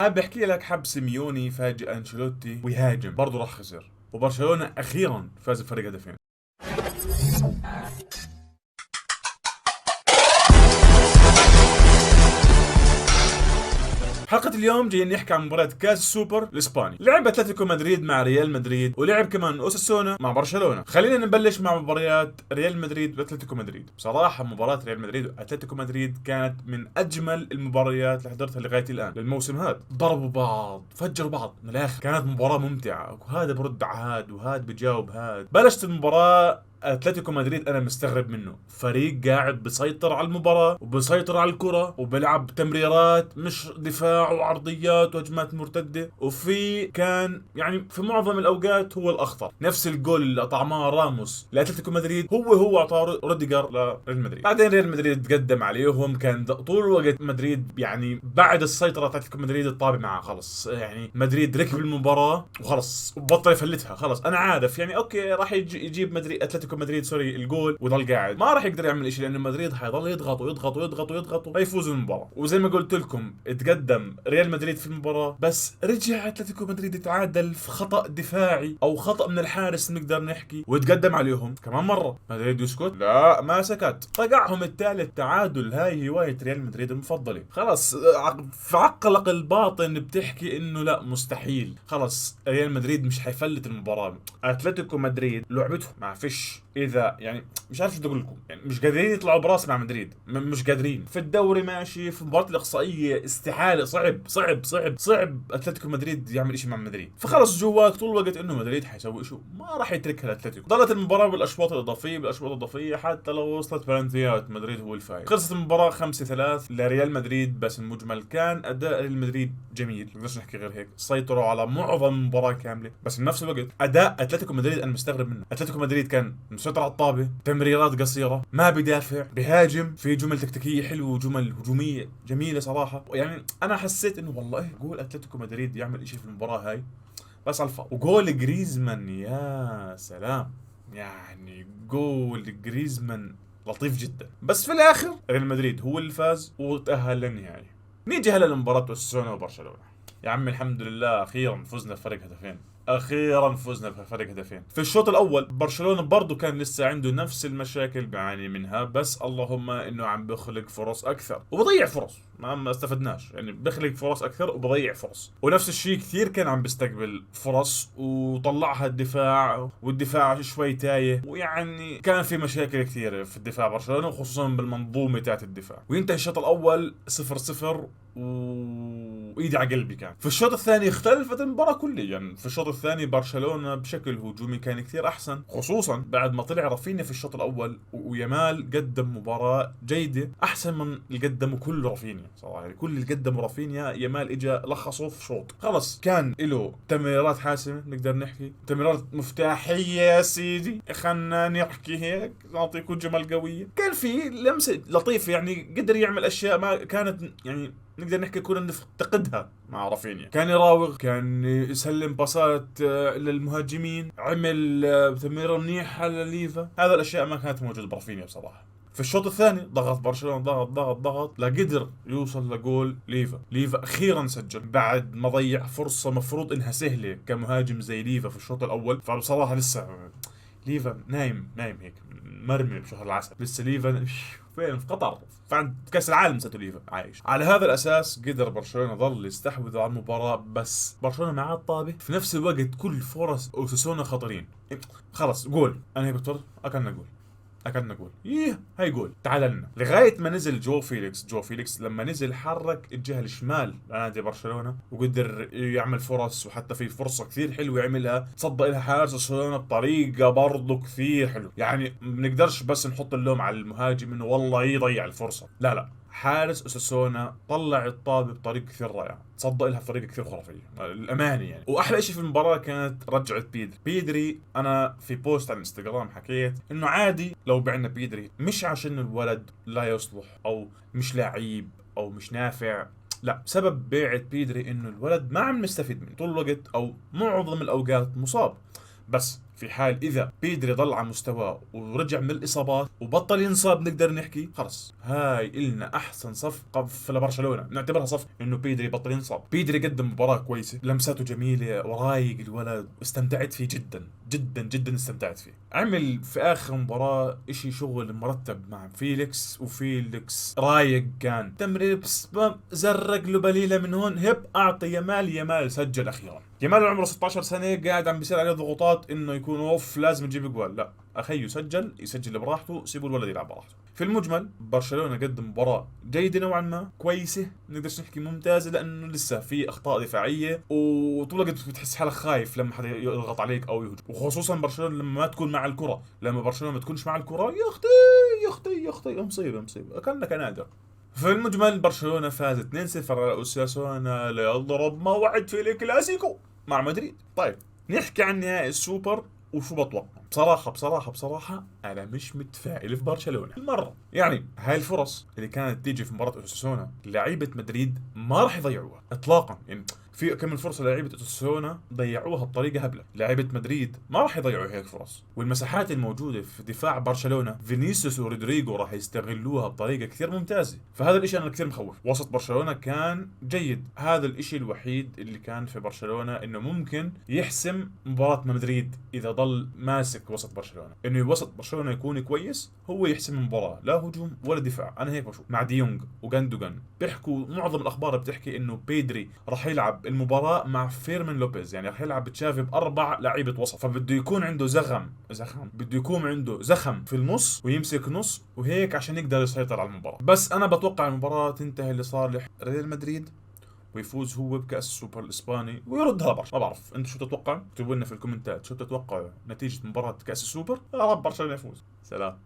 حاب احكي لك حب سيميوني يفاجئ انشيلوتي ويهاجم برضه راح خسر، وبرشلونة اخيرا فاز بفرق هدفين. حلقة اليوم جايين نحكي عن مباراة كاس السوبر الاسباني. لعب اتلتيكو مدريد مع ريال مدريد، ولعب كمان اوساسونا مع برشلونة. خلينا نبلش مع مباريات ريال مدريد واتلتيكو مدريد. بصراحة مباراة ريال مدريد واتلتيكو مدريد كانت من اجمل المباريات اللي حضرتها لغاية الان للموسم هذا. ضربوا بعض، فجروا بعض من الاخر، كانت مباراة ممتعة، وهذا برد على هاد وهاد بجاوب هاد. بلشت المباراة اتلتيكو مدريد انا مستغرب منه، فريق قاعد بيسيطر على المباراة وبيسيطر على الكرة وبيلعب تمريرات مش دفاع وعرضيات وهجمات مرتدة، وفي كان يعني في معظم الاوقات هو الاخطر. نفس الجول اللي طعماه راموس لاتلتيكو مدريد هو اعطاه روديجر لريال مدريد. بعدين ريال مدريد تقدم عليهم، كان طول الوقت مدريد يعني بعد السيطرة اتلتيكو مدريد الطابع معاه خلص، يعني مدريد ركب المباراة وخلص وبطل يفلتها. خلص انا عارف يعني اوكي راح يجيب مدريد اتلتيكو مدريد الجول ويضل قاعد، ما راح يقدر يعمل شيء لانه مدريد حيضل يضغط ويضغط ويضغط ويضغط ويفوز المباراه. وزي ما قلت لكم تقدم ريال مدريد في المباراه، بس رجع اتلتيكو مدريد يتعادل في خطا دفاعي او خطا من الحارس نقدر نحكي، وتقدم عليهم كمان مره. مدريد يسكت؟ لا ما سكت، طقعهم الثالث تعادل. هاي هوايه ريال مدريد المفضله. خلص في عقلك الباطن بتحكي انه لا مستحيل، خلص ريال مدريد مش حيفلت المباراه. اتلتيكو مدريد لعبتهم ما فيش، اذا يعني مش عارف شو بدي اقول لكم، يعني مش قادرين يطلعوا براس مع مدريد، مش قادرين. في الدوري ماشي، في مباراه الاقصائيه استحاله، صعب اتلتيكو مدريد يعمل شيء مع مدريد. فخلص جواك طول الوقت انه مدريد حيسوي شو، ما راح يتركها الاتلتيكو. ضلت المباراه بالاشواط الاضافيه حتى لو وصلت بلنتيات مدريد هو الفايز. خلصت المباراه 5-3 لريال مدريد، بس المجمل كان اداء ريال مدريد جميل، ما نحكي غير هيك. سيطروا على معظم المباراه كامله، بس بنفس الوقت اداء اتلتيكو مدريد انا مستغرب منه. اتلتيكو مدريد كان مسيطر على الطابه، تمريرات قصيره، ما بدافع، بهاجم، في جمل تكتيكيه حلوه وجمل هجوميه جميله صراحه. يعني انا حسيت انه والله جول اتلتيكو مدريد يعمل شيء في المباراه هاي بس على الفاضي. وجول جريزمان يا سلام، يعني جول جريزمان لطيف جدا. بس في الاخر ريال مدريد هو اللي فاز وتاهل للنهائي. نيجي هلا لمباراه برشلونه وبرشلونه. يا عمي الحمد لله اخيرا فزنا بفرق هدفين. اخيرا فزنا بفرق هدفين. في الشوط الاول برشلونه برضه كان لسه عنده نفس المشاكل بيعاني منها، بس اللهم انه عم بيخلق فرص اكثر وبضيع فرص. ما استفدناش، يعني بيخلق فرص اكثر وبضيع فرص. ونفس الشيء كثير كان عم بيستقبل فرص وطلعها الدفاع، والدفاع شوي تايه، ويعني كان في مشاكل كثيره في الدفاع برشلونه، وخصوصا بالمنظومه تاعت الدفاع. وينتهي الشوط الاول 0-0 وايدي على قلبي. كان في الشوط الثاني اختلفت المباراه كليا. يعني في الشوط الثاني برشلونه بشكل هجومي كان كثير احسن، خصوصا بعد ما طلع رافينيا في الشوط الاول، ويامال قدم مباراه جيده احسن من اللي قدمه كل رافينيا صراحه. يعني كل اللي قدمه رافينيا يامال اجى لخصه في شوط. خلص كان له تمريرات حاسمه، نقدر نحكي تمريرات مفتاحيه يا سيدي، خلنا نحكي هيك نعطيكم جمل قويه. كان في لمسه لطيفه، يعني قدر يعمل اشياء ما كانت يعني نقدر نحكي كنا نفتقدها مع رافينيا. كان يراوغ، كان يسلم باصات للمهاجمين، عمل تمريره منيحه لليفا. هذا الاشياء ما كانت موجوده برافينيا بصراحه. في الشوط الثاني ضغط برشلونه، ضغط لقدر يوصل لجول ليفا اخيرا سجل بعد ما ضيع فرصه مفروض انها سهله كمهاجم زي ليفا في الشوط الاول. فبصراحه لسه ليفا نايم هيك مرمي بشهر العسل. لسه ليفا فين؟ في قطر، فعند كاس العالم ليفا عايش. على هذا الاساس قدر برشلونه ظل يستحوذ على المباراه، بس برشلونه مع الطابه في نفس الوقت كل فرص اوساسونا خطرين. خلص جول، انا هيك بتفرج اكلنا جول هاي جول، تعادلنا. لغايه ما نزل جو فيليكس لما نزل حرك الجهه الشمال لنادي برشلونه، وقدر يعمل فرص، وحتى في فرصه كثير حلوه يعملها تصدق لها حارس برشلونه بطريقه برضه كثير حلو. يعني ما بنقدرش بس نحط اللوم على المهاجم انه والله يضيع الفرصه، لا، حارس اوساسونا طلع الطابه بطريقه كثير رائعه، تصدق لها بطريقه كثير خرافيه الامانه يعني. واحلى شيء في المباراه كانت رجعه بيدري. انا في بوست على الانستغرام حكيت انه عادي لو بعنا بيدري، مش عشان الولد لا يصلح او مش لعيب او مش نافع، لا، سبب بيعة بيدري انه الولد ما عم نستفيد منه طول الوقت، او معظم الاوقات مصاب. بس في حال اذا بيدري ضل على مستواه ورجع من الاصابات وبطل ينصاب، نقدر نحكي خلص هاي إلنا احسن صفقه في لبرشلونه، نعتبرها صفقه انه بيدري بطل ينصاب. بيدري قدم مباراه كويسه، لمساته جميله ورايق الولد، استمتعت فيه جدا جدا جدا، استمتعت فيه. عمل في اخر مباراه اشي شغل مرتب مع فيليكس، وفيليكس رايق كان تمرير، بس زرق له بليله من هون، هب اعطي يمال، يمال سجل اخيرا. يمال عمره 16 سنه قاعد عم بيصير عليه ضغوطات انه يكون اوف لازم يجيب جوال، لا اخيه سجل، يسجل براحته، سيبوا الولد يلعب براحته. في المجمل برشلونه قدم مباراه جيده نوعا ما، كويسه، نقدرش نحكي ممتازه لانه لسه في اخطاء دفاعيه، وطول الوقت بتحس حالك خايف لما حدا يضغط عليك او يهجم، وخصوصا برشلونه لما ما تكون مع الكره، لما برشلونه ما تكونش مع الكره يا اختي يا اختي يا اختي، مصيبه مصيبه، كانك نادر. في المجمل برشلونه فاز 2-0 على اوساسونا ليضرب موعد في الكلاسيكو مع مدريد. طيب نحكي عن نهائي السوبر وشو بتوقع. بصراحة أنا مش متفائل في برشلونة المرة. يعني هاي الفرص اللي كانت تيجي في مباراة أوساسونا لعيبة مدريد ما راح يضيعوها إطلاقا. يعني في كم الفرصة لعيبة أوساسونا ضيعوها بطريقة هبلة، لعيبة مدريد ما راح يضيعوا هيك فرص. والمساحات الموجودة في دفاع برشلونة، فينيسيوس ورودريجو راح يستغلوها بطريقة كثير ممتازة. فهذا الاشي أنا كثير مخوف. وسط برشلونة كان جيد، هذا الاشي الوحيد اللي كان في برشلونة انه ممكن يحسم مباراة مدريد اذا ضل ماسك وسط برشلونة، انه وسط برشلونة يكون كويس هو يحسم المباراة، لا هجوم ولا دفاع. انا هيك بشوف. مع ديونج وغاندوغان بيحكوا، معظم الاخبار بتحكي انه بيدري راح يلعب المباراة مع فيرمين لوبيز، يعني راح يلعب تشافي باربع لعيبة وسط، فبده يكون عنده زخم بده يكون عنده زخم في النص ويمسك نص وهيك عشان يقدر يسيطر على المباراة. بس انا بتوقع المباراة تنتهي لصالح ريال مدريد، ويفوز هو بكأس السوبر الإسباني ويردها برشا. ما بعرف انتم شو تتوقعوا، اكتبوا لنا في الكومنتات شو تتوقعوا نتيجة مباراة كأس السوبر. يا رب برشلونة يفوز. سلام.